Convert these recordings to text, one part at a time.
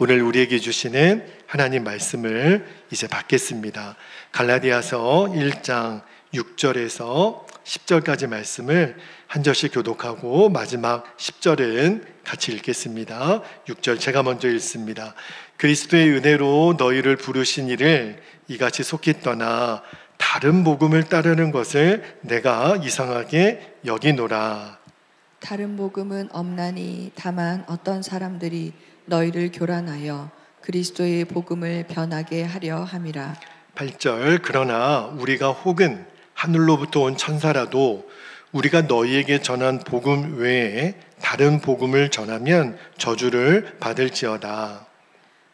오늘 우리에게 주시는 하나님 말씀을 이제 받겠습니다. 갈라디아서 1장 6절에서 10절까지 말씀을 한 절씩 교독하고 마지막 10절은 같이 읽겠습니다. 6절 제가 먼저 읽습니다. 그리스도의 은혜로 너희를 부르신 이를 이같이 속히 떠나 다른 복음을 따르는 것을 내가 이상하게 여기노라. 다른 복음은 없나니 다만 어떤 사람들이 너희를 교란하여 그리스도의 복음을 변하게 하려 함이라. 8절 그러나 우리가 혹은 하늘로부터 온 천사라도 우리가 너희에게 전한 복음 외에 다른 복음을 전하면 저주를 받을지어다.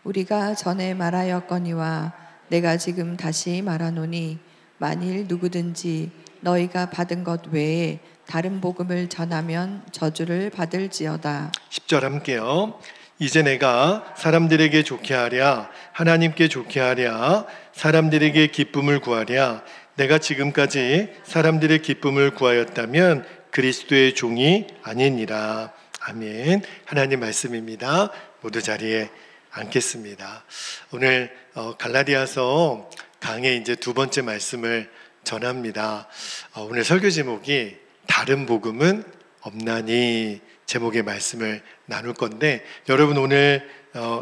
우리가 전에 말하였거니와 내가 지금 다시 말하노니 만일 누구든지 너희가 받은 것 외에 다른 복음을 전하면 저주를 받을지어다. 10절 함께요. 이제 내가 사람들에게 좋게 하랴 하나님께 좋게 하랴 사람들에게 기쁨을 구하랴 내가 지금까지 사람들의 기쁨을 구하였다면 그리스도의 종이 아니니라. 아멘. 하나님 말씀입니다. 모두 자리에 앉겠습니다. 오늘 갈라디아서 강의 이제 두 번째 말씀을 전합니다. 오늘 설교 제목이 다른 복음은 없나니 제목의 말씀을 나눌 건데, 여러분 오늘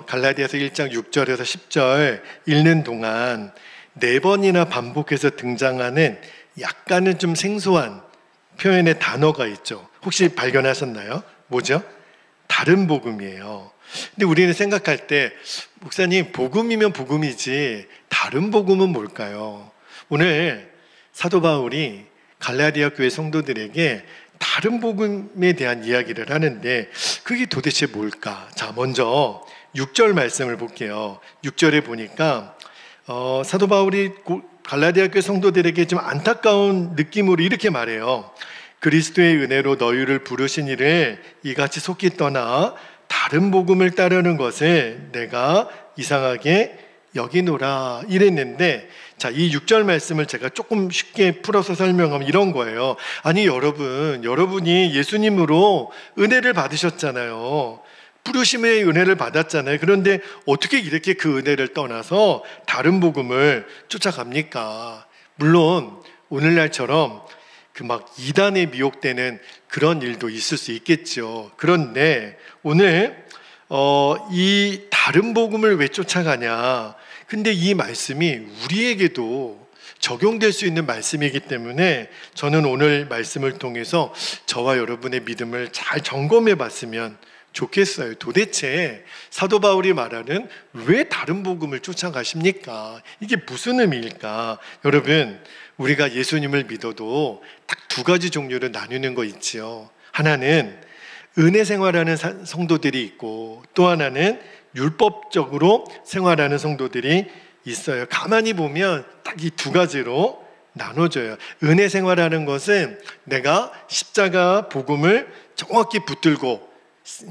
갈라디아서 1장 6절에서 10절 읽는 동안 4번이나 반복해서 등장하는 약간은 좀 생소한 표현의 단어가 있죠. 혹시 발견하셨나요? 뭐죠? 다른 복음이에요. 근데 우리는 생각할 때 목사님 복음이면 복음이지 다른 복음은 뭘까요? 오늘 사도 바울이 갈라디아 교회 성도들에게 다른 복음에 대한 이야기를 하는데 그게 도대체 뭘까? 자, 먼저 6절 말씀을 볼게요. 6절에 보니까 사도 바울이 갈라디아 교회 성도들에게 좀 안타까운 느낌으로 이렇게 말해요. 그리스도의 은혜로 너희를 부르신 이를 이같이 속히 떠나 다른 복음을 따르는 것을 내가 이상하게 여기노라 이랬는데, 자, 이 6절 말씀을 제가 조금 쉽게 풀어서 설명하면 이런 거예요. 아니 여러분이 예수님으로 은혜를 받으셨잖아요. 부르심의 은혜를 받았잖아요. 그런데 어떻게 이렇게 그 은혜를 떠나서 다른 복음을 쫓아갑니까? 물론 오늘날처럼 그 막 이단에 미혹되는 그런 일도 있을 수 있겠죠. 그런데 오늘 이 다른 복음을 왜 쫓아가냐? 근데 이 말씀이 우리에게도 적용될 수 있는 말씀이기 때문에 저는 오늘 말씀을 통해서 저와 여러분의 믿음을 잘 점검해 봤으면 좋겠어요. 도대체 사도 바울이 말하는 왜 다른 복음을 쫓아가십니까? 이게 무슨 의미일까? 여러분, 우리가 예수님을 믿어도 딱 2가지 종류로 나누는 거 있지요. 하나는 은혜 생활하는 성도들이 있고 또 하나는 율법적으로 생활하는 성도들이 있어요. 가만히 보면 딱 이 2가지로 나눠져요. 은혜 생활하는 것은 내가 십자가 복음을 정확히 붙들고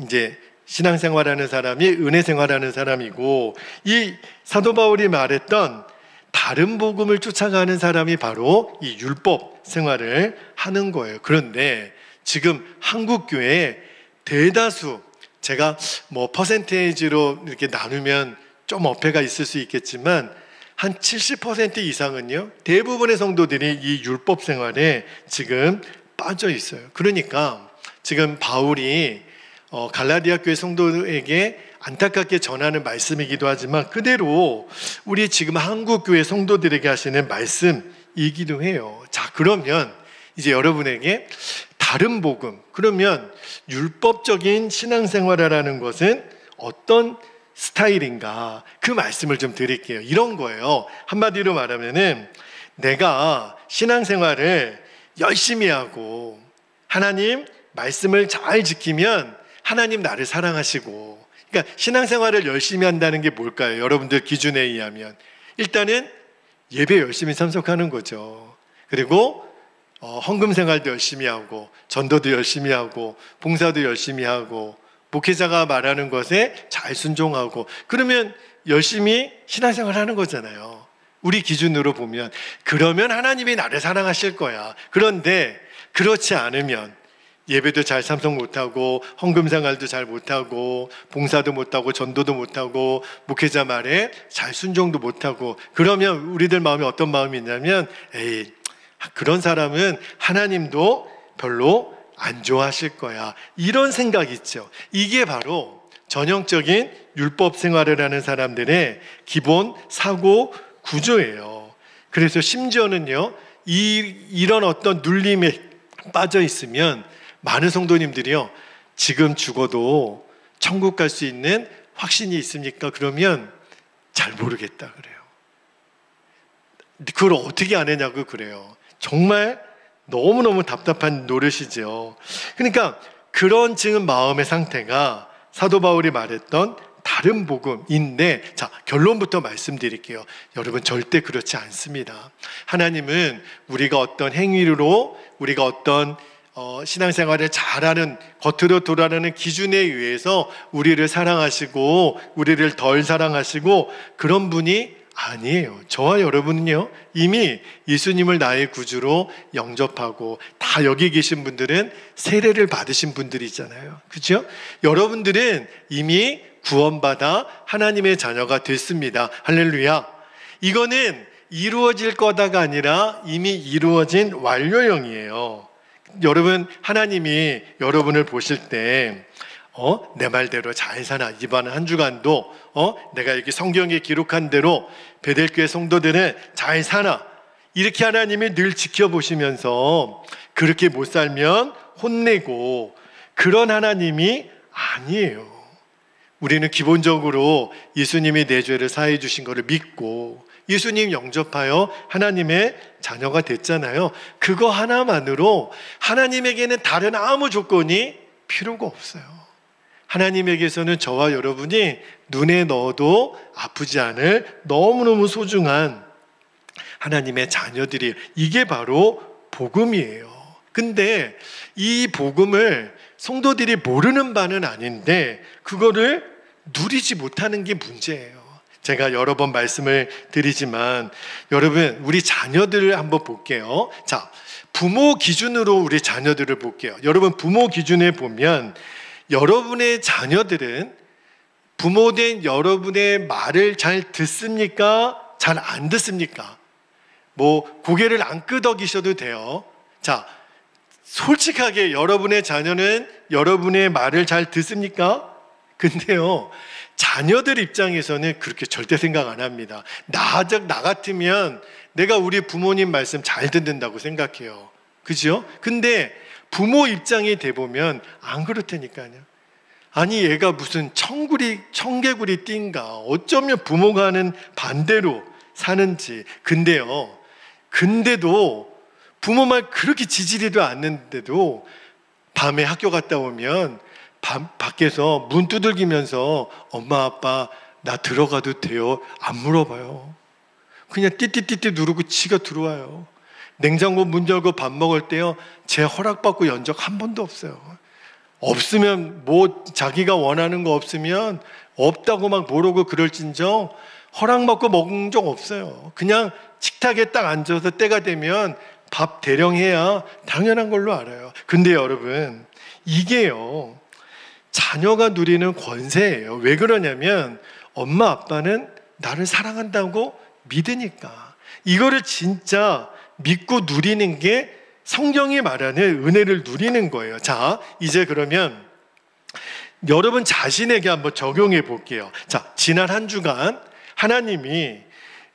이제 신앙생활하는 사람이 은혜 생활하는 사람이고, 이 사도 바울이 말했던 다른 복음을 쫓아가는 사람이 바로 이 율법 생활을 하는 거예요. 그런데 지금 한국 교회에 대다수, 제가 뭐 퍼센테이지로 이렇게 나누면 좀 어폐가 있을 수 있겠지만 한 70% 이상은요, 대부분의 성도들이 이 율법 생활에 지금 빠져 있어요. 그러니까 지금 바울이 갈라디아 교회 성도에게 안타깝게 전하는 말씀이기도 하지만 그대로 우리 지금 한국 교회 성도들에게 하시는 말씀이기도 해요. 자, 그러면 이제 여러분에게 다른 복음, 그러면 율법적인 신앙생활을 하는 것은 어떤 스타일인가, 그 말씀을 좀 드릴게요. 이런 거예요. 한마디로 말하면은 내가 신앙생활을 열심히 하고 하나님 말씀을 잘 지키면 하나님 나를 사랑하시고, 그러니까 신앙생활을 열심히 한다는 게 뭘까요? 여러분들 기준에 의하면 일단은 예배 열심히 참석하는 거죠. 그리고 헌금 생활도 열심히 하고 전도도 열심히 하고 봉사도 열심히 하고 목회자가 말하는 것에 잘 순종하고, 그러면 열심히 신앙생활 하는 거잖아요. 우리 기준으로 보면 그러면 하나님이 나를 사랑하실 거야. 그런데 그렇지 않으면 예배도 잘 참석 못하고 헌금 생활도 잘 못하고 봉사도 못하고 전도도 못하고 목회자 말에 잘 순종도 못하고 그러면 우리들 마음이 어떤 마음이 있냐면 에이 그런 사람은 하나님도 별로 안 좋아하실 거야 이런 생각이 있죠. 이게 바로 전형적인 율법 생활을 하는 사람들의 기본 사고 구조예요. 그래서 심지어는요 이런 어떤 눌림에 빠져 있으면 많은 성도님들이요 지금 죽어도 천국 갈 수 있는 확신이 있습니까? 그러면 잘 모르겠다 그래요. 그걸 어떻게 안 했냐고 그래요. 정말 너무너무 답답한 노릇이죠. 그러니까 그런 지금 마음의 상태가 사도 바울이 말했던 다른 복음인데, 자, 결론부터 말씀드릴게요. 여러분, 절대 그렇지 않습니다. 하나님은 우리가 어떤 행위로, 우리가 어떤 신앙생활을 잘하는, 겉으로 돌아가는 기준에 의해서 우리를 사랑하시고, 우리를 덜 사랑하시고, 그런 분이 아니에요. 저와 여러분은요, 이미 예수님을 나의 구주로 영접하고, 다 여기 계신 분들은 세례를 받으신 분들이잖아요. 그렇죠? 여러분들은 이미 구원받아 하나님의 자녀가 됐습니다. 할렐루야. 이거는 이루어질 거다가 아니라 이미 이루어진 완료형이에요. 여러분, 하나님이 여러분을 보실 때 내 말대로 잘 사나 이번 한 주간도 내가 여기 성경에 기록한 대로 베델교회 성도들은 잘 사나 이렇게 하나님이 늘 지켜보시면서 그렇게 못 살면 혼내고 그런 하나님이 아니에요. 우리는 기본적으로 예수님이 내 죄를 사해 주신 것을 믿고 예수님 영접하여 하나님의 자녀가 됐잖아요. 그거 하나만으로 하나님에게는 다른 아무 조건이 필요가 없어요. 하나님에게서는 저와 여러분이 눈에 넣어도 아프지 않을 너무너무 소중한 하나님의 자녀들이, 이게 바로 복음이에요. 근데 이 복음을 성도들이 모르는 바는 아닌데 그거를 누리지 못하는 게 문제예요. 제가 여러 번 말씀을 드리지만 여러분, 우리 자녀들을 한번 볼게요. 자, 부모 기준으로 우리 자녀들을 볼게요. 여러분, 부모 기준에 보면 여러분의 자녀들은 부모된 여러분의 말을 잘 듣습니까? 잘 안 듣습니까? 뭐 고개를 안 끄덕이셔도 돼요. 자, 솔직하게 여러분의 자녀는 여러분의 말을 잘 듣습니까? 근데요, 자녀들 입장에서는 그렇게 절대 생각 안 합니다. 나 같으면 내가 우리 부모님 말씀 잘 듣는다고 생각해요. 그죠? 근데 부모 입장이 돼보면 안 그렇다니까요. 아니, 얘가 무슨 청개구리 띠인가? 어쩌면 부모가 하는 반대로 사는지. 근데도 부모 말 그렇게 지지리도 않는데도 밤에 학교 갔다 오면 밖에서 문 두들기면서 엄마 아빠 나 들어가도 돼요? 안 물어봐요. 그냥 띠띠띠띠 누르고 지가 들어와요. 냉장고 문 열고 밥 먹을 때요, 제 허락받고 연 적 한 번도 없어요. 없으면 뭐 자기가 원하는 거 없으면 없다고 막 모르고 그럴진정 허락받고 먹은 적 없어요. 그냥 식탁에 딱 앉아서 때가 되면 밥 대령해야 당연한 걸로 알아요. 근데 여러분, 이게요, 자녀가 누리는 권세예요. 왜 그러냐면 엄마 아빠는 나를 사랑한다고 믿으니까. 이거를 진짜 믿고 누리는 게 성경이 말하는 은혜를 누리는 거예요. 자, 이제 그러면 여러분 자신에게 한번 적용해 볼게요. 자, 지난 한 주간 하나님이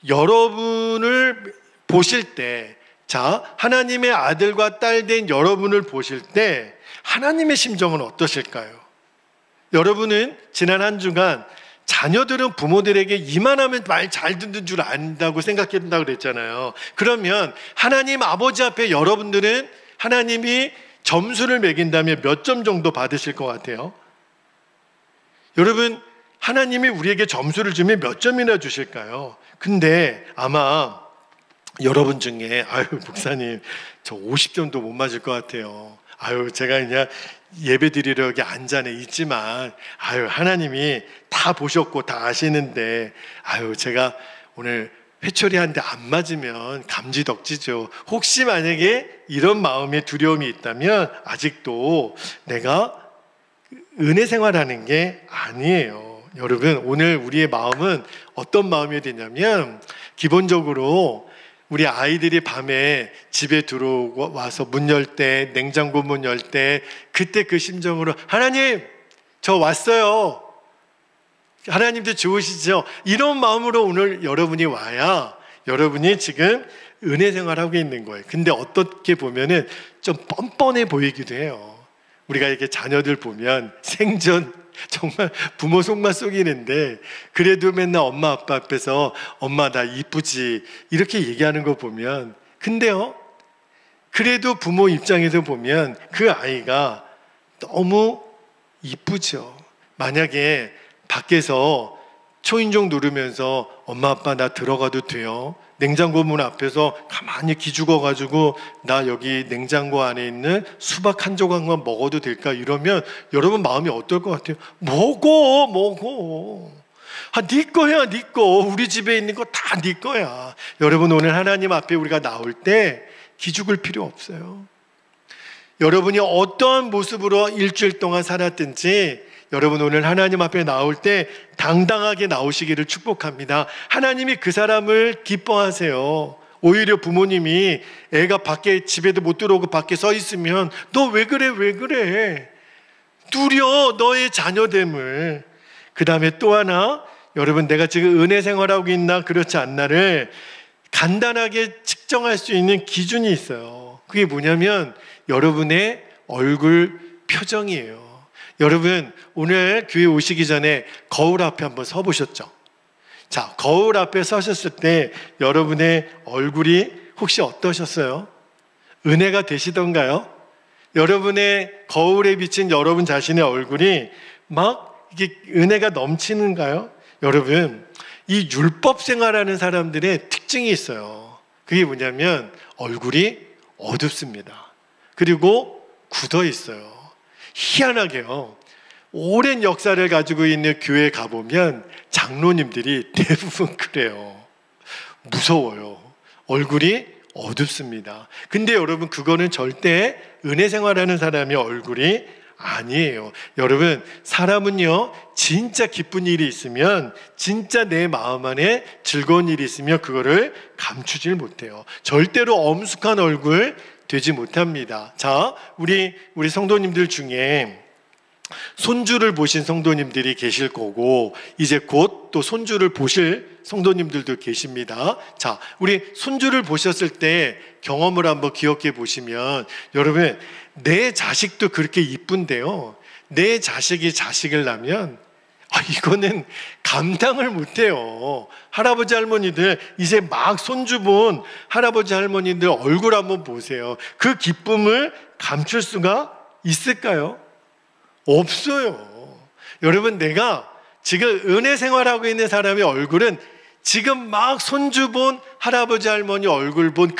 여러분을 보실 때, 자, 하나님의 아들과 딸 된 여러분을 보실 때 하나님의 심정은 어떠실까요? 여러분은 지난 한 주간 자녀들은 부모들에게 이만하면 말 잘 듣는 줄 안다고 생각한다고 그랬잖아요. 그러면 하나님 아버지 앞에 여러분들은 하나님이 점수를 매긴다면 몇 점 정도 받으실 것 같아요? 여러분, 하나님이 우리에게 점수를 주면 몇 점이나 주실까요? 근데 아마 여러분 중에 목사님 저 50점도 못 맞을 것 같아요. 제가 그냥 예배 드리러 여기 앉아내 있지만 하나님이 다 보셨고 다 아시는데 제가 오늘 회초리 한 대 안 맞으면 감지덕지죠. 혹시 만약에 이런 마음의 두려움이 있다면 아직도 내가 은혜 생활하는 게 아니에요. 여러분, 오늘 우리의 마음은 어떤 마음이 되냐면, 기본적으로 우리 아이들이 밤에 집에 들어와서 문 열 때, 냉장고 문 열 때, 그때 그 심정으로 하나님, 저 왔어요. 하나님도 좋으시죠? 이런 마음으로 오늘 여러분이 와야 여러분이 지금 은혜 생활하고 있는 거예요. 근데 어떻게 보면은 좀 뻔뻔해 보이기도 해요. 우리가 이렇게 자녀들 보면 생전 정말 부모 속만 속이는데, 그래도 맨날 엄마 아빠 앞에서 엄마 나 이쁘지 이렇게 얘기하는 거 보면, 근데요, 그래도 부모 입장에서 보면 그 아이가 너무 이쁘죠. 만약에 밖에서 초인종 누르면서 엄마 아빠 나 들어가도 돼요? 냉장고 문 앞에서 가만히 기죽어가지고 나 여기 냉장고 안에 있는 수박 한 조각만 먹어도 될까? 이러면 여러분 마음이 어떨 것 같아요? 먹어. 네 거야, 네 거. 우리 집에 있는 거 다 네 거야. 여러분, 오늘 하나님 앞에 우리가 나올 때 기죽을 필요 없어요. 여러분이 어떠한 모습으로 일주일 동안 살았든지 여러분 오늘 하나님 앞에 나올 때 당당하게 나오시기를 축복합니다. 하나님이 그 사람을 기뻐하세요. 오히려 부모님이 애가 밖에 집에도 못 들어오고 밖에 서 있으면 너 왜 그래? 누려 너의 자녀됨을. 그 다음에 또 하나, 여러분 내가 지금 은혜 생활하고 있나 그렇지 않나를 간단하게 측정할 수 있는 기준이 있어요. 그게 뭐냐면 여러분의 얼굴 표정이에요. 여러분 오늘 교회 오시기 전에 거울 앞에 한번 서 보셨죠? 자, 거울 앞에 서셨을 때 여러분의 얼굴이 혹시 어떠셨어요? 은혜가 되시던가요? 여러분의 거울에 비친 여러분 자신의 얼굴이 막 이게 은혜가 넘치는가요? 여러분, 이 율법 생활하는 사람들의 특징이 있어요. 그게 뭐냐면 얼굴이 어둡습니다. 그리고 굳어 있어요. 희한하게요, 오랜 역사를 가지고 있는 교회에 가보면 장로님들이 대부분 그래요. 무서워요. 얼굴이 어둡습니다. 근데 여러분 그거는 절대 은혜 생활하는 사람의 얼굴이 아니에요. 여러분, 사람은요 진짜 기쁜 일이 있으면, 진짜 내 마음 안에 즐거운 일이 있으면 그거를 감추질 못해요. 절대로 엄숙한 얼굴 되지 못합니다. 자, 우리 성도님들 중에 손주를 보신 성도님들이 계실 거고, 이제 곧 또 손주를 보실 성도님들도 계십니다. 자, 우리 손주를 보셨을 때 경험을 한번 기억해 보시면, 여러분 내 자식도 그렇게 이쁜데요, 내 자식이 자식을 낳으면 이거는 감당을 못해요. 할아버지 할머니들, 이제 막 손주 본 할아버지 할머니들 얼굴 한번 보세요. 그 기쁨을 감출 수가 있을까요? 없어요. 여러분, 내가 지금 은혜 생활하고 있는 사람의 얼굴은 지금 막 손주 본 할아버지 할머니 얼굴 본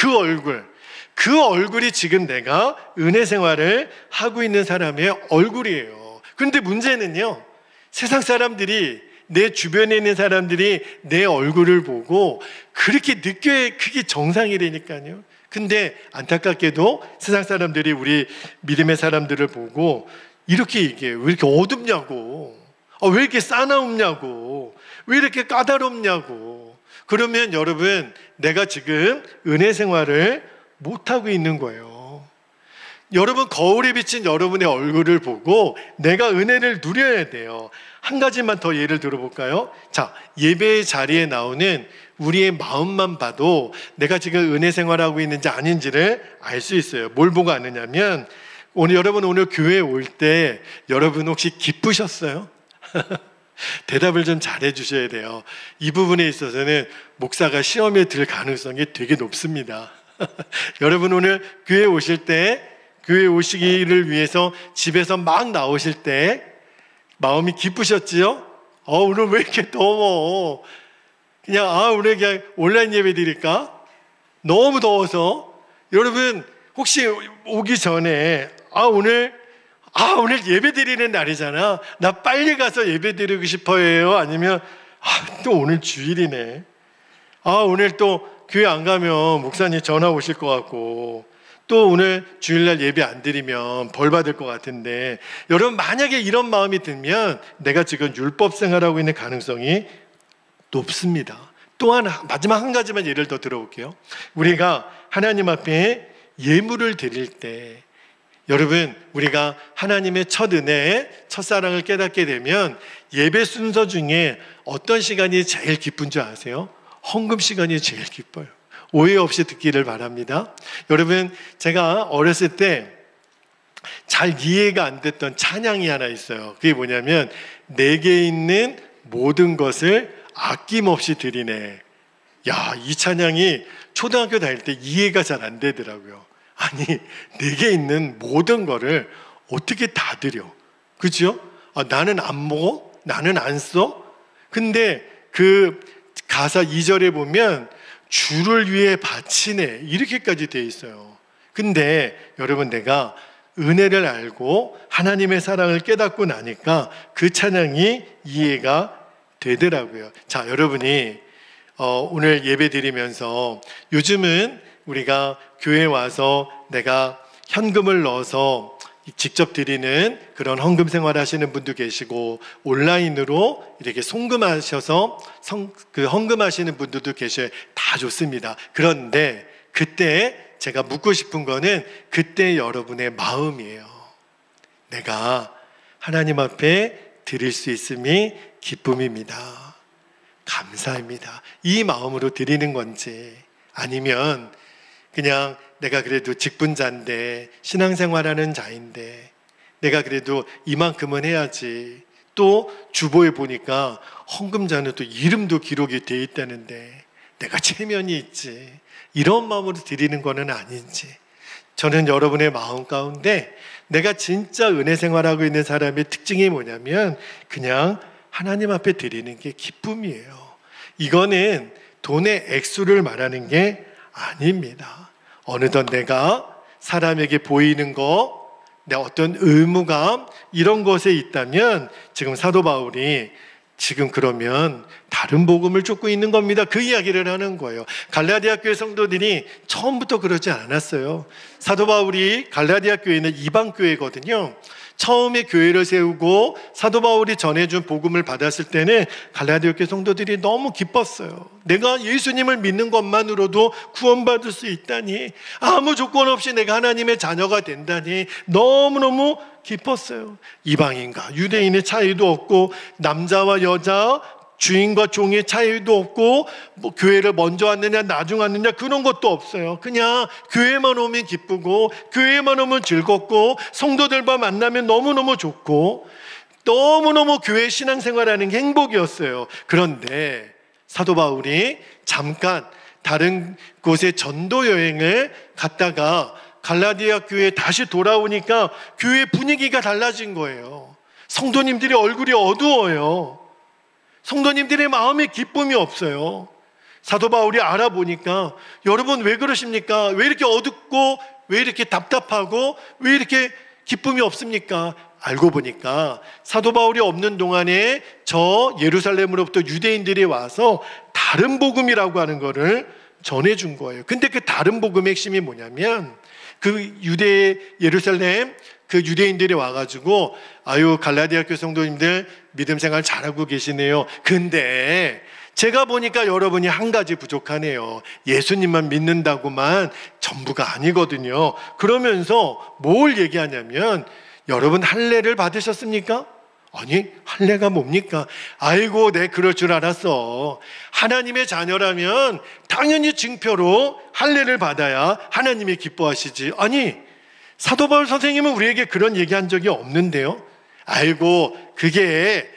그 얼굴이 지금 내가 은혜 생활을 하고 있는 사람의 얼굴이에요. 그런데 문제는요, 세상 사람들이, 내 주변에 있는 사람들이 내 얼굴을 보고 그렇게 느껴야 그게 정상이라니까요. 근데 안타깝게도 세상 사람들이 우리 믿음의 사람들을 보고 이렇게 얘기해요. 왜 이렇게 어둡냐고, 왜 이렇게 싸나움냐고, 왜 이렇게 까다롭냐고. 그러면 여러분, 내가 지금 은혜 생활을 못하고 있는 거예요. 여러분, 거울에 비친 여러분의 얼굴을 보고 내가 은혜를 누려야 돼요. 한 가지만 더 예를 들어볼까요? 자, 예배의 자리에 나오는 우리의 마음만 봐도 내가 지금 은혜 생활하고 있는지 아닌지를 알 수 있어요. 뭘 보고 아느냐면, 여러분 오늘 교회에 올 때 여러분 혹시 기쁘셨어요? 대답을 좀 잘해 주셔야 돼요. 이 부분에 있어서는 목사가 시험에 들 가능성이 되게 높습니다. 여러분 오늘 교회에 오실 때, 교회에 오시기를 위해서 집에서 막 나오실 때 마음이 기쁘셨지요? 오늘 왜 이렇게 더워? 그냥 오늘 그냥 온라인 예배 드릴까? 너무 더워서. 여러분 혹시 오기 전에 오늘 예배 드리는 날이잖아, 나 빨리 가서 예배 드리고 싶어요? 아니면 또 오늘 주일이네, 오늘 또 교회 안 가면 목사님 전화 오실 것 같고, 또 오늘 주일날 예배 안 드리면 벌 받을 것 같은데, 여러분 만약에 이런 마음이 들면 내가 지금 율법 생활하고 있는 가능성이 높습니다. 또한 마지막 한 가지만 예를 더 들어볼게요. 우리가 하나님 앞에 예물을 드릴 때, 여러분 우리가 하나님의 첫 은혜, 첫사랑을 깨닫게 되면 예배 순서 중에 어떤 시간이 제일 기쁜 줄 아세요? 헌금 시간이 제일 기뻐요. 오해 없이 듣기를 바랍니다. 여러분, 제가 어렸을 때 잘 이해가 안 됐던 찬양이 하나 있어요. 그게 뭐냐면 내게 있는 모든 것을 아낌없이 드리네. 야, 이 찬양이 초등학교 다닐 때 이해가 잘 안 되더라고요. 아니, 내게 있는 모든 거를 어떻게 다 드려? 그죠? 나는 안 먹어? 나는 안 써? 근데 그 가사 2절에 보면 주를 위해 바치네, 이렇게까지 돼 있어요. 근데 여러분, 내가 은혜를 알고 하나님의 사랑을 깨닫고 나니까 그 찬양이 이해가 되더라고요. 자, 여러분이 오늘 예배 드리면서 요즘은 우리가 교회에 와서 내가 현금을 넣어서 직접 드리는 그런 헌금 생활 하시는 분도 계시고, 온라인으로 이렇게 송금하셔서 그 헌금하시는 분들도 계셔요. 다 좋습니다. 그런데 그때 제가 묻고 싶은 거는 그때 여러분의 마음이에요. 내가 하나님 앞에 드릴 수 있음이 기쁨입니다. 감사합니다. 이 마음으로 드리는 건지, 아니면 그냥 내가 그래도 직분자인데, 신앙생활하는 자인데 내가 그래도 이만큼은 해야지, 또 주보에 보니까 헌금자는 또 이름도 기록이 돼 있다는데 내가 체면이 있지, 이런 마음으로 드리는 거는 아닌지. 저는 여러분의 마음 가운데 내가 진짜 은혜 생활하고 있는 사람의 특징이 뭐냐면 그냥 하나님 앞에 드리는 게 기쁨이에요. 이거는 돈의 액수를 말하는 게 아닙니다. 어느덧 내가 사람에게 보이는 거, 내 어떤 의무감, 이런 것에 있다면 지금 사도 바울이 지금 그러면 다른 복음을 쫓고 있는 겁니다. 그 이야기를 하는 거예요. 갈라디아 교회 성도들이 처음부터 그러지 않았어요. 사도 바울이 갈라디아 교회는 이방 교회거든요. 처음에 교회를 세우고 사도 바울이 전해준 복음을 받았을 때는 갈라디아 교회 성도들이 너무 기뻤어요. 내가 예수님을 믿는 것만으로도 구원받을 수 있다니, 아무 조건 없이 내가 하나님의 자녀가 된다니 너무너무 기뻤어요. 이방인과 유대인의 차이도 없고, 남자와 여자, 주인과 종의 차이도 없고, 뭐 교회를 먼저 왔느냐 나중 왔느냐 그런 것도 없어요. 그냥 교회만 오면 기쁘고, 교회만 오면 즐겁고, 성도들과 만나면 너무너무 좋고, 너무너무 교회 신앙생활하는 게 행복이었어요. 그런데 사도 바울이 잠깐 다른 곳에 전도 여행을 갔다가 갈라디아 교회에 다시 돌아오니까 교회 분위기가 달라진 거예요. 성도님들이 얼굴이 어두워요. 성도님들의 마음에 기쁨이 없어요. 사도 바울이 알아보니까, 여러분 왜 그러십니까? 왜 이렇게 어둡고, 왜 이렇게 답답하고, 왜 이렇게 기쁨이 없습니까? 알고 보니까 사도 바울이 없는 동안에 저 예루살렘으로부터 유대인들이 와서 다른 복음이라고 하는 거를 전해준 거예요. 근데 그 다른 복음의 핵심이 뭐냐면, 그 예루살렘 그 유대인들이 와가지고, 아유 갈라디아 교회 성도님들 믿음 생활 잘하고 계시네요. 근데 제가 보니까 여러분이 한 가지 부족하네요. 예수님만 믿는다고만 전부가 아니거든요. 그러면서 뭘 얘기하냐면, 여러분 할례를 받으셨습니까? 아니, 할례가 뭡니까? 아이고, 내 그럴 줄 알았어. 하나님의 자녀라면 당연히 증표로 할례를 받아야 하나님이 기뻐하시지. 아니, 사도 바울 선생님은 우리에게 그런 얘기한 적이 없는데요. 아이고, 그게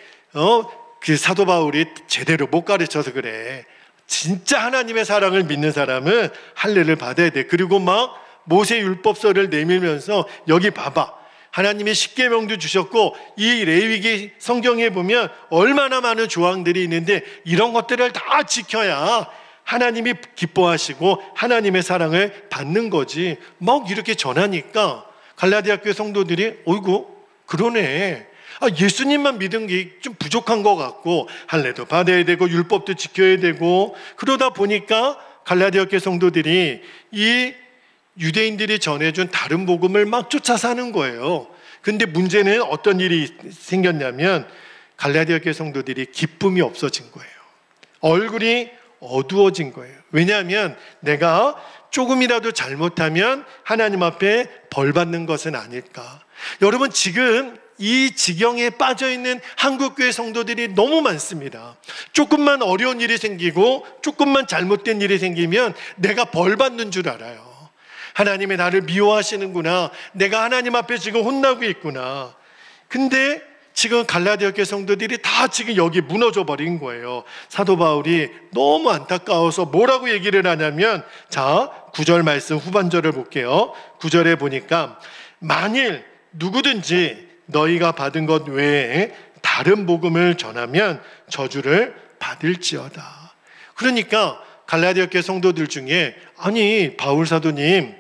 그 사도 바울이 제대로 못 가르쳐서 그래. 진짜 하나님의 사랑을 믿는 사람은 할례를 받아야 돼. 그리고 막 모세 율법서를 내밀면서, 여기 봐봐, 하나님이 십계명도 주셨고, 이 레위기 성경에 보면 얼마나 많은 조항들이 있는데 이런 것들을 다 지켜야 하나님이 기뻐하시고 하나님의 사랑을 받는 거지. 막 이렇게 전하니까 갈라디아 교회 성도들이 어이구 그러네. 예수님만 믿은 게 좀 부족한 것 같고 할례도 받아야 되고 율법도 지켜야 되고 그러다 보니까 갈라디아 교회 성도들이 이 유대인들이 전해준 다른 복음을 막 쫓아 사는 거예요. 근데 문제는 어떤 일이 생겼냐면 갈라디아 교회 성도들이 기쁨이 없어진 거예요. 얼굴이 어두워진 거예요. 왜냐하면 내가 조금이라도 잘못하면 하나님 앞에 벌 받는 것은 아닐까. 여러분, 지금 이 지경에 빠져 있는 한국교회 성도들이 너무 많습니다. 조금만 어려운 일이 생기고 조금만 잘못된 일이 생기면 내가 벌 받는 줄 알아요. 하나님이 나를 미워하시는구나. 내가 하나님 앞에 지금 혼나고 있구나. 근데 지금 갈라디아 교회 성도들이 다 지금 여기 무너져 버린 거예요. 사도 바울이 너무 안타까워서 뭐라고 얘기를 하냐면, 자, 9절 말씀 후반절을 볼게요. 9절에 보니까 만일 누구든지 너희가 받은 것 외에 다른 복음을 전하면 저주를 받을지어다. 그러니까 갈라디아 교회 성도들 중에 아니 바울 사도님,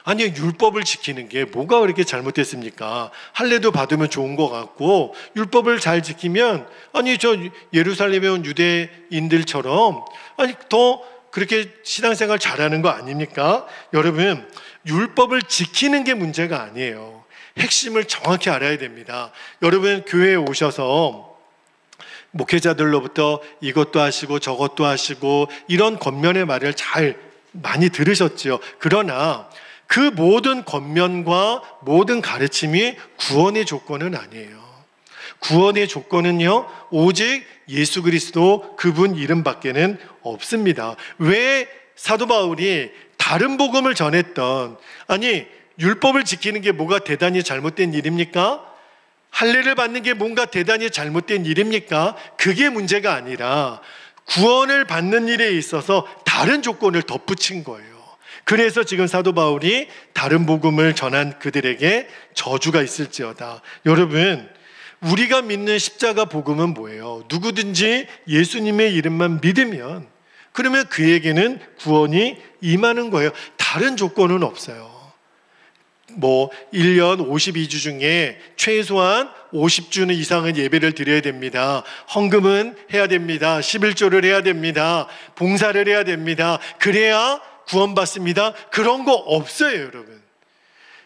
아니 율법을 지키는 게 뭐가 그렇게 잘못됐습니까? 할례도 받으면 좋은 것 같고 율법을 잘 지키면 아니 저 예루살렘에 온 유대인들처럼 아니 더 그렇게 신앙생활 잘하는 거 아닙니까? 여러분, 율법을 지키는 게 문제가 아니에요. 핵심을 정확히 알아야 됩니다. 여러분, 교회에 오셔서 목회자들로부터 이것도 하시고 저것도 하시고 이런 겉면의 말을 잘 많이 들으셨죠. 그러나 그 모든 겉면과 모든 가르침이 구원의 조건은 아니에요. 구원의 조건은요, 오직 예수 그리스도 그분 이름밖에는 없습니다. 왜 사도 바울이 다른 복음을 전했던, 아니 율법을 지키는 게 뭐가 대단히 잘못된 일입니까? 할례를 받는 게 뭔가 대단히 잘못된 일입니까? 그게 문제가 아니라 구원을 받는 일에 있어서 다른 조건을 덧붙인 거예요. 그래서 지금 사도 바울이 다른 복음을 전한 그들에게 저주가 있을지어다. 여러분, 우리가 믿는 십자가 복음은 뭐예요? 누구든지 예수님의 이름만 믿으면 그러면 그에게는 구원이 임하는 거예요. 다른 조건은 없어요. 1년 52주 중에 최소한 50주는 이상은 예배를 드려야 됩니다. 헌금은 해야 됩니다. 11조를 해야 됩니다. 봉사를 해야 됩니다. 그래야 구원받습니다. 그런 거 없어요, 여러분.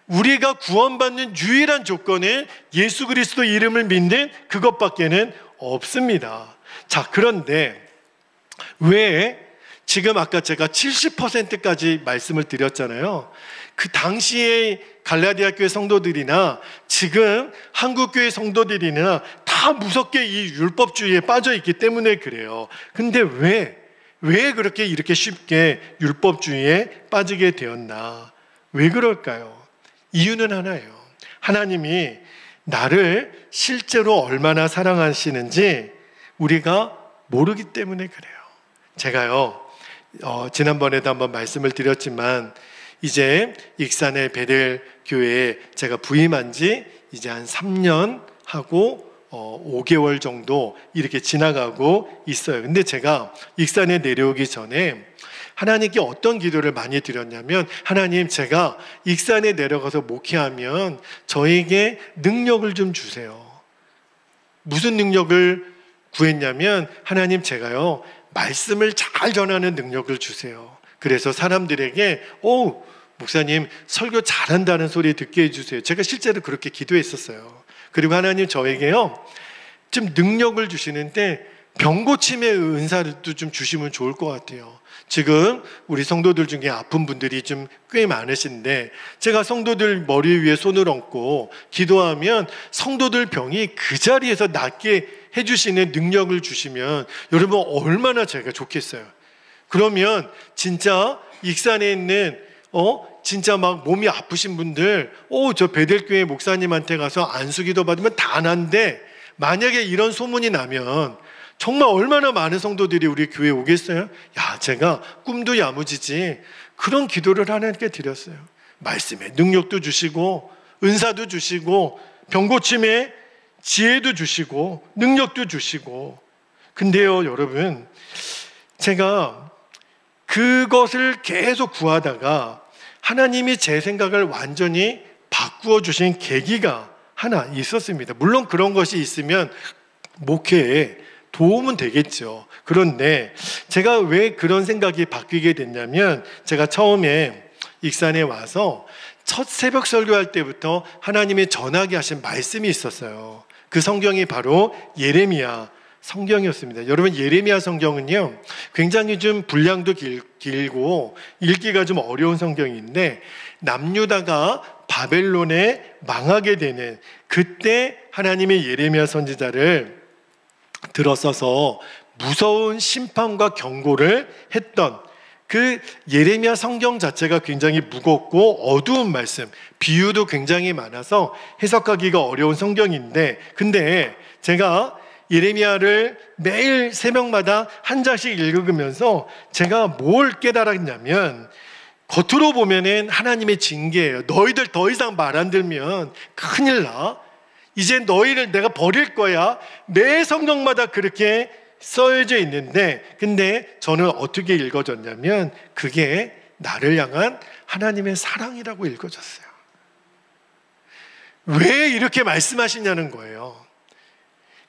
우리가 구원받는 유일한 조건은 예수 그리스도 이름을 믿는 그것밖에는 없습니다. 자, 그런데 왜 지금 아까 제가 70%까지 말씀을 드렸잖아요. 그 당시에 갈라디아 교회 성도들이나 지금 한국 교회 성도들이나 다 무섭게 이 율법주의에 빠져 있기 때문에 그래요. 근데 왜 그렇게 이렇게 쉽게 율법주의에 빠지게 되었나? 왜 그럴까요? 이유는 하나예요. 하나님이 나를 실제로 얼마나 사랑하시는지 우리가 모르기 때문에 그래요. 제가요, 지난번에도 한번 말씀을 드렸지만 이제 익산의 베델 교회에 제가 부임한 지 이제 한 3년 하고 5개월 정도 이렇게 지나가고 있어요. 근데 제가 익산에 내려오기 전에 하나님께 어떤 기도를 많이 드렸냐면, 하나님, 제가 익산에 내려가서 목회하면 저에게 능력을 좀 주세요. 무슨 능력을 구했냐면, 하나님, 제가요 말씀을 잘 전하는 능력을 주세요. 그래서 사람들에게 목사님 설교 잘한다는 소리 듣게 해주세요. 제가 실제로 그렇게 기도했었어요. 그리고 하나님 저에게요 좀 능력을 주시는데 병고침의 은사도 좀 주시면 좋을 것 같아요. 지금 우리 성도들 중에 아픈 분들이 좀 꽤 많으신데 제가 성도들 머리 위에 손을 얹고 기도하면 성도들 병이 그 자리에서 낫게 해주시는 능력을 주시면 여러분 얼마나 제가 좋겠어요. 그러면 진짜 익산에 있는 진짜 막 몸이 아프신 분들 저 베델교회 목사님한테 가서 안수기도 받으면 다 난데, 만약에 이런 소문이 나면 정말 얼마나 많은 성도들이 우리 교회에 오겠어요? 제가 꿈도 야무지지 그런 기도를 하나님께 드렸어요. 말씀에 능력도 주시고 은사도 주시고 병고침에 지혜도 주시고 능력도 주시고. 근데요 여러분, 제가 그것을 계속 구하다가 하나님이 제 생각을 완전히 바꾸어 주신 계기가 하나 있었습니다. 물론 그런 것이 있으면 목회에 도움은 되겠죠. 그런데 제가 왜 그런 생각이 바뀌게 됐냐면, 제가 처음에 익산에 와서 첫 새벽 설교할 때부터 하나님의 전하게 하신 말씀이 있었어요. 그 성경이 바로 예레미야 성경이었습니다. 여러분, 예레미야 성경은요, 굉장히 좀 분량도 길고 읽기가 좀 어려운 성경인데, 남유다가 바벨론에 망하게 되는 그때 하나님의 예레미야 선지자를 들어서서 무서운 심판과 경고를 했던 그 예레미야 성경 자체가 굉장히 무겁고 어두운 말씀, 비유도 굉장히 많아서 해석하기가 어려운 성경인데, 근데 제가 예레미야를 매일 새벽마다 한 장씩 읽으면서 제가 뭘 깨달았냐면, 겉으로 보면은 하나님의 징계예요. 너희들 더 이상 말 안 들면 큰일 나. 이제 너희를 내가 버릴 거야. 매 성경마다 그렇게 써져 있는데, 근데 저는 어떻게 읽어졌냐면 그게 나를 향한 하나님의 사랑이라고 읽어졌어요. 왜 이렇게 말씀하시냐는 거예요.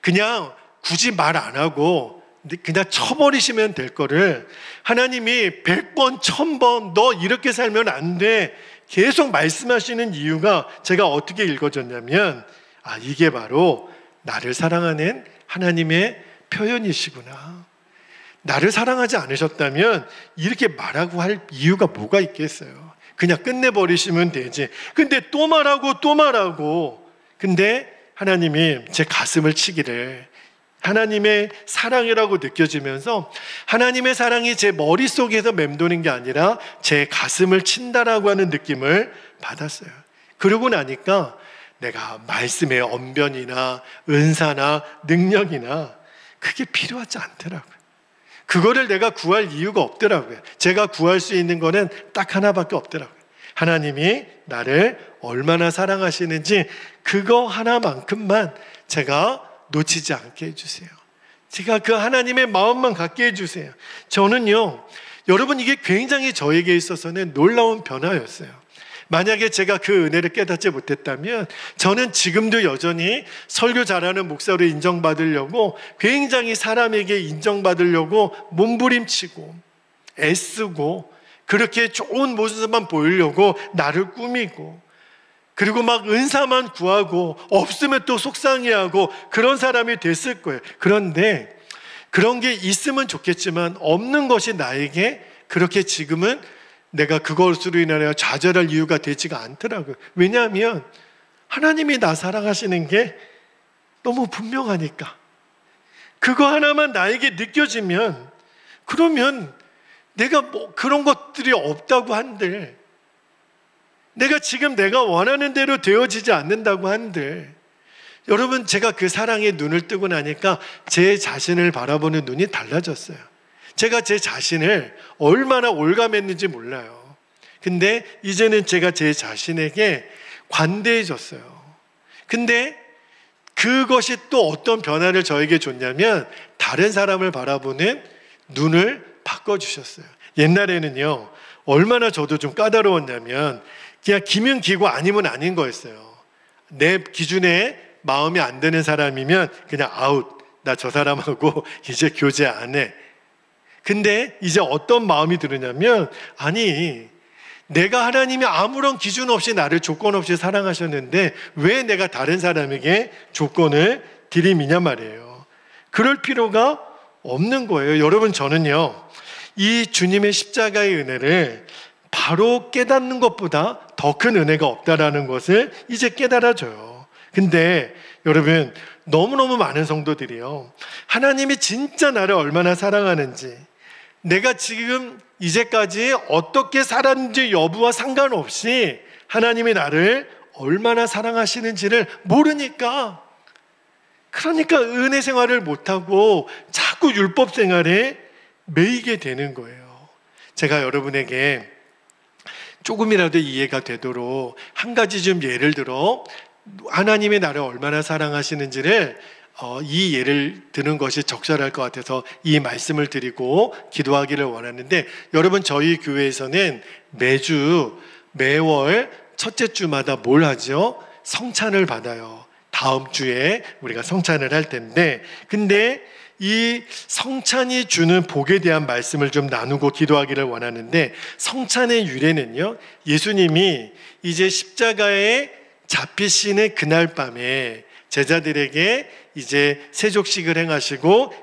그냥 굳이 말 안 하고 그냥 쳐버리시면 될 거를 하나님이 100번, 1000번 너 이렇게 살면 안 돼 계속 말씀하시는 이유가 제가 어떻게 읽어졌냐면, 이게 바로 나를 사랑하는 하나님의 표현이시구나. 나를 사랑하지 않으셨다면 이렇게 말하고 할 이유가 뭐가 있겠어요. 그냥 끝내버리시면 되지. 근데 또 말하고 또 말하고, 근데 하나님이 제 가슴을 치기를 하나님의 사랑이라고 느껴지면서, 하나님의 사랑이 제 머릿속에서 맴도는 게 아니라 제 가슴을 친다라고 하는 느낌을 받았어요. 그러고 나니까 내가 말씀의 언변이나 은사나 능력이나 그게 필요하지 않더라고요. 그거를 내가 구할 이유가 없더라고요. 제가 구할 수 있는 거는 딱 하나밖에 없더라고요. 하나님이 나를 얼마나 사랑하시는지 그거 하나만큼만 제가 놓치지 않게 해주세요. 제가 그 하나님의 마음만 갖게 해주세요. 저는요, 여러분, 이게 굉장히 저에게 있어서는 놀라운 변화였어요. 만약에 제가 그 은혜를 깨닫지 못했다면 저는 지금도 여전히 설교 잘하는 목사로 인정받으려고 굉장히 사람에게 인정받으려고 몸부림치고 애쓰고 그렇게 좋은 모습만 보이려고 나를 꾸미고, 그리고 막 은사만 구하고 없으면 또 속상해하고 그런 사람이 됐을 거예요. 그런데 그런 게 있으면 좋겠지만 없는 것이 나에게 그렇게 지금은 내가 그것으로 인하여 좌절할 이유가 되지가 않더라고요. 왜냐하면 하나님이 나 사랑하시는 게 너무 분명하니까. 그거 하나만 나에게 느껴지면, 그러면 내가 뭐 그런 것들이 없다고 한들, 내가 지금 내가 원하는 대로 되어지지 않는다고 한들, 여러분, 제가 그 사랑에 눈을 뜨고 나니까 제 자신을 바라보는 눈이 달라졌어요. 제가 제 자신을 얼마나 올감했는지 몰라요. 근데 이제는 제가 제 자신에게 관대해졌어요. 근데 그것이 또 어떤 변화를 저에게 줬냐면, 다른 사람을 바라보는 눈을 바꿔주셨어요. 옛날에는요, 얼마나 저도 좀 까다로웠냐면 그냥 기면 기고 아니면 아닌 거였어요. 내 기준에 마음이 안 드는 사람이면 그냥 아웃, 나 저 사람하고 이제 교제 안 해. 근데 이제 어떤 마음이 드느냐면, 아니, 내가 하나님이 아무런 기준 없이 나를 조건 없이 사랑하셨는데 왜 내가 다른 사람에게 조건을 들이미냐 말이에요. 그럴 필요가 없는 거예요. 여러분, 저는요, 이 주님의 십자가의 은혜를 바로 깨닫는 것보다 더 큰 은혜가 없다라는 것을 이제 깨달아져요. 근데 여러분, 너무너무 많은 성도들이요, 하나님이 진짜 나를 얼마나 사랑하는지, 내가 지금 이제까지 어떻게 살았는지 여부와 상관없이 하나님이 나를 얼마나 사랑하시는지를 모르니까, 그러니까 은혜 생활을 못하고 자꾸 율법 생활에 매이게 되는 거예요. 제가 여러분에게 조금이라도 이해가 되도록 한 가지 좀 예를 들어 하나님이 나를 얼마나 사랑하시는지를 이 예를 드는 것이 적절할 것 같아서 이 말씀을 드리고 기도하기를 원하는데, 여러분, 저희 교회에서는 매월 첫째 주마다 뭘 하죠? 성찬을 받아요. 다음 주에 우리가 성찬을 할 텐데, 근데 이 성찬이 주는 복에 대한 말씀을 좀 나누고 기도하기를 원하는데, 성찬의 유래는요, 예수님이 이제 십자가에 잡히시는 그날 밤에 제자들에게 이제 세족식을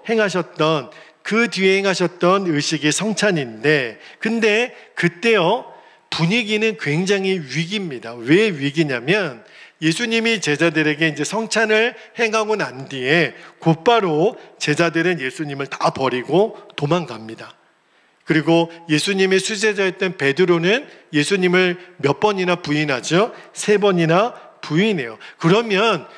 행하셨던 그 뒤에 행하셨던 의식이 성찬인데, 근데 그때요 분위기는 굉장히 위기입니다. 왜 위기냐면 예수님이 제자들에게 이제 성찬을 행하고 난 뒤에 곧바로 제자들은 예수님을 다 버리고 도망갑니다. 그리고 예수님의 수제자였던 베드로는 예수님을 몇 번이나 부인하죠? 3번이나 부인해요. 그러면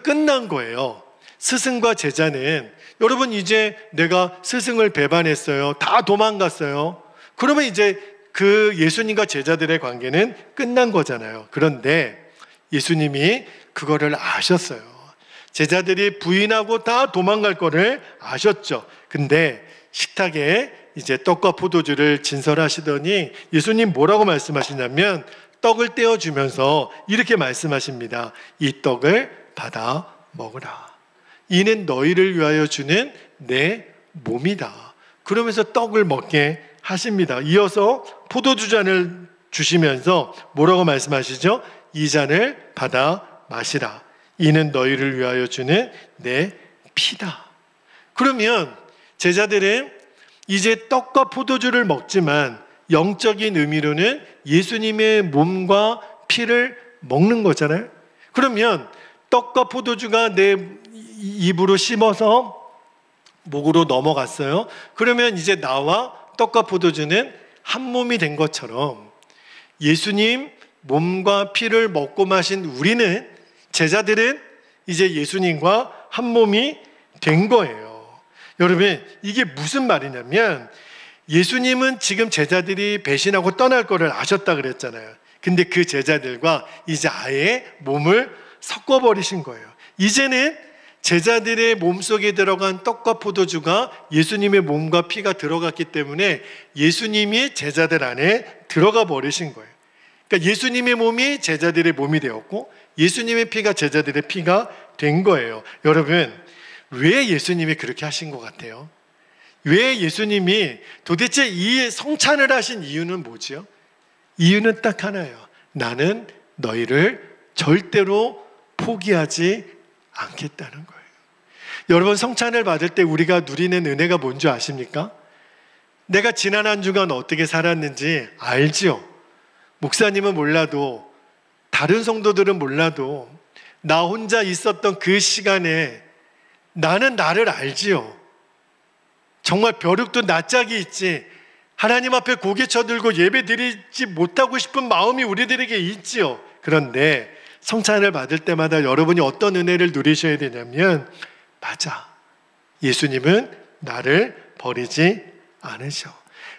끝난 거예요. 스승과 제자는, 여러분 이제 내가 스승을 배반했어요. 다 도망갔어요. 그러면 이제 그 예수님과 제자들의 관계는 끝난 거잖아요. 그런데 예수님이 그거를 아셨어요. 제자들이 부인하고 다 도망갈 거를 아셨죠. 근데 식탁에 이제 떡과 포도주를 진설하시더니 예수님 뭐라고 말씀하시냐면 떡을 떼어주면서 이렇게 말씀하십니다. 이 떡을 받아 먹으라. 이는 너희를 위하여 주는 내 몸이다. 그러면서 떡을 먹게 하십니다. 이어서 포도주 잔을 주시면서 뭐라고 말씀하시죠? 이 잔을 받아 마시라. 이는 너희를 위하여 주는 내 피다. 그러면 제자들은 이제 떡과 포도주를 먹지만 영적인 의미로는 예수님의 몸과 피를 먹는 거잖아요. 그러면 떡과 포도주가 내 입으로 씹어서 목으로 넘어갔어요. 그러면 이제 나와 떡과 포도주는 한 몸이 된 것처럼 예수님 몸과 피를 먹고 마신 우리는, 제자들은 이제 예수님과 한 몸이 된 거예요. 여러분, 이게 무슨 말이냐면 예수님은 지금 제자들이 배신하고 떠날 거를 아셨다 그랬잖아요. 근데 그 제자들과 이제 아예 몸을 섞어버리신 거예요. 이제는 제자들의 몸속에 들어간 떡과 포도주가 예수님의 몸과 피가 들어갔기 때문에 예수님이 제자들 안에 들어가 버리신 거예요. 그러니까 예수님의 몸이 제자들의 몸이 되었고 예수님의 피가 제자들의 피가 된 거예요. 여러분, 왜 예수님이 그렇게 하신 것 같아요? 왜 예수님이 도대체 이 성찬을 하신 이유는 뭐지요? 이유는 딱 하나예요. 나는 너희를 절대로 포기하지 않겠다는 거예요. 여러분, 성찬을 받을 때 우리가 누리는 은혜가 뭔지 아십니까? 내가 지난 한 주간 어떻게 살았는지 알지요? 목사님은 몰라도, 다른 성도들은 몰라도 나 혼자 있었던 그 시간에 나는 나를 알지요. 정말 벼룩도 낯짝이 있지, 하나님 앞에 고개 쳐들고 예배 드리지 못하고 싶은 마음이 우리들에게 있지요. 그런데 성찬을 받을 때마다 여러분이 어떤 은혜를 누리셔야 되냐면, 맞아, 예수님은 나를 버리지 않으셔.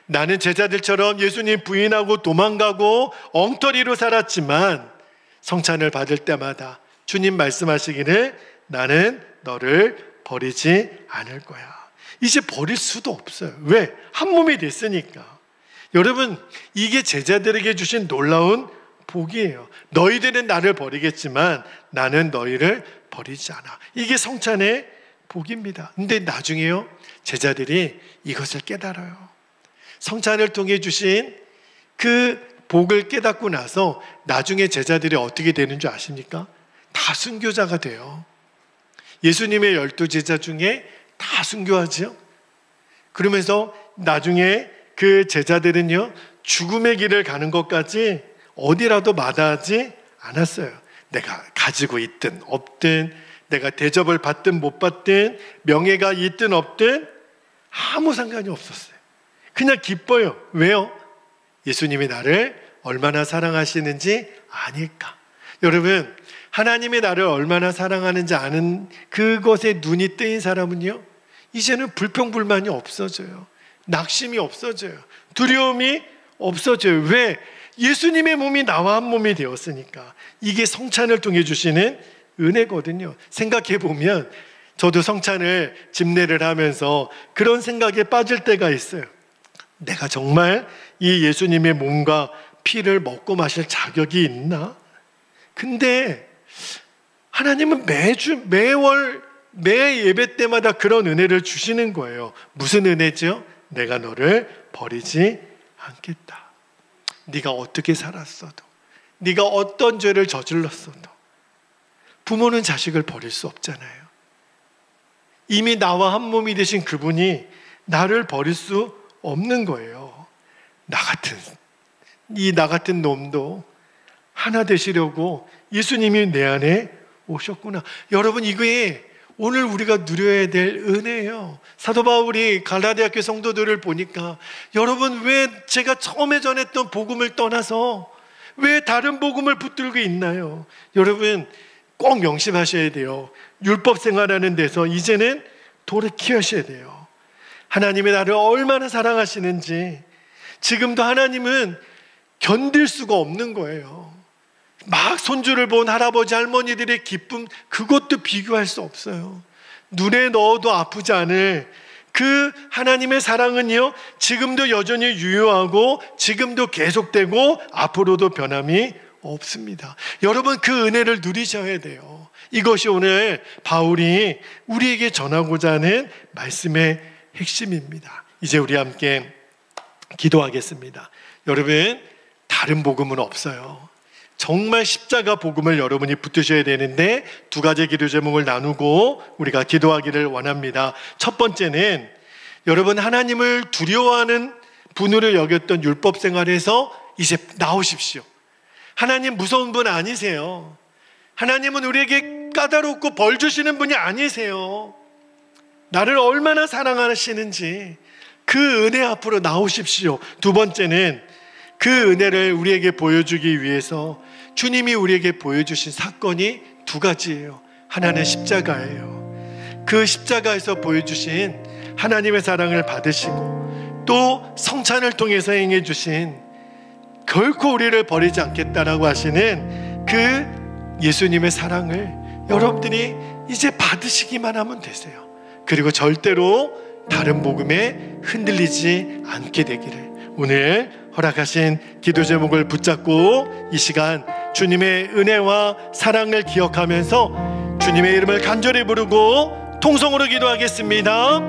나는 제자들처럼 예수님 부인하고 도망가고 엉터리로 살았지만 성찬을 받을 때마다 주님 말씀하시기를 나는 너를 버리지 않을 거야. 이제 버릴 수도 없어요. 왜? 한 몸이 됐으니까. 여러분, 이게 제자들에게 주신 놀라운 복이에요. 너희들은 나를 버리겠지만 나는 너희를 버리지 않아. 이게 성찬의 복입니다. 근데 나중에요, 제자들이 이것을 깨달아요. 성찬을 통해 주신 그 복을 깨닫고 나서 나중에 제자들이 어떻게 되는 줄 아십니까? 다 순교자가 돼요. 예수님의 12제자 중에 다 순교하죠. 그러면서 나중에 그 제자들은요, 죽음의 길을 가는 것까지 어디라도 마다하지 않았어요. 내가 가지고 있든 없든, 내가 대접을 받든 못 받든, 명예가 있든 없든 아무 상관이 없었어요. 그냥 기뻐요. 왜요? 예수님이 나를 얼마나 사랑하시는지 아니까. 여러분, 하나님이 나를 얼마나 사랑하는지 아는 그것에 눈이 뜨인 사람은요, 이제는 불평불만이 없어져요. 낙심이 없어져요. 두려움이 없어져요. 왜? 예수님의 몸이 나와 한 몸이 되었으니까. 이게 성찬을 통해 주시는 은혜거든요. 생각해 보면 저도 성찬을 집례를 하면서 그런 생각에 빠질 때가 있어요. 내가 정말 이 예수님의 몸과 피를 먹고 마실 자격이 있나? 근데 하나님은 매월 매 예배 때마다 그런 은혜를 주시는 거예요. 무슨 은혜죠? 내가 너를 버리지 않겠다. 네가 어떻게 살았어도, 네가 어떤 죄를 저질렀어도 부모는 자식을 버릴 수 없잖아요. 이미 나와 한 몸이 되신 그분이 나를 버릴 수 없는 거예요. 나 같은 놈도 하나 되시려고 예수님이 내 안에 오셨구나. 여러분, 이게 오늘 우리가 누려야 될 은혜예요. 사도 바울이 갈라디아교 성도들을 보니까, 여러분, 왜 제가 처음에 전했던 복음을 떠나서 왜 다른 복음을 붙들고 있나요? 여러분, 꼭 명심하셔야 돼요. 율법 생활하는 데서 이제는 돌이키셔야 돼요. 하나님이 나를 얼마나 사랑하시는지 지금도 하나님은 견딜 수가 없는 거예요. 막 손주를 본 할아버지 할머니들의 기쁨, 그것도 비교할 수 없어요. 눈에 넣어도 아프지 않을 그 하나님의 사랑은요, 지금도 여전히 유효하고 지금도 계속되고 앞으로도 변함이 없습니다. 여러분, 그 은혜를 누리셔야 돼요. 이것이 오늘 바울이 우리에게 전하고자 하는 말씀의 핵심입니다. 이제 우리 함께 기도하겠습니다. 여러분, 다른 복음은 없어요. 정말 십자가 복음을 여러분이 붙드셔야 되는데, 두 가지 기도 제목을 나누고 우리가 기도하기를 원합니다. 첫 번째는, 여러분, 하나님을 두려워하는 분으로 여겼던 율법 생활에서 이제 나오십시오. 하나님 무서운 분 아니세요. 하나님은 우리에게 까다롭고 벌 주시는 분이 아니세요. 나를 얼마나 사랑하시는지 그 은혜 앞으로 나오십시오. 두 번째는, 그 은혜를 우리에게 보여주기 위해서 주님이 우리에게 보여주신 사건이 두 가지예요. 하나는 십자가예요. 그 십자가에서 보여주신 하나님의 사랑을 받으시고, 또 성찬을 통해서 행해 주신 결코 우리를 버리지 않겠다라고 하시는 그 예수님의 사랑을 여러분들이 이제 받으시기만 하면 되세요. 그리고 절대로 다른 복음에 흔들리지 않게 되기를, 오늘 허락하신 기도 제목을 붙잡고 이 시간 주님의 은혜와 사랑을 기억하면서 주님의 이름을 간절히 부르고 통성으로 기도하겠습니다.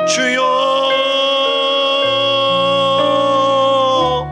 주여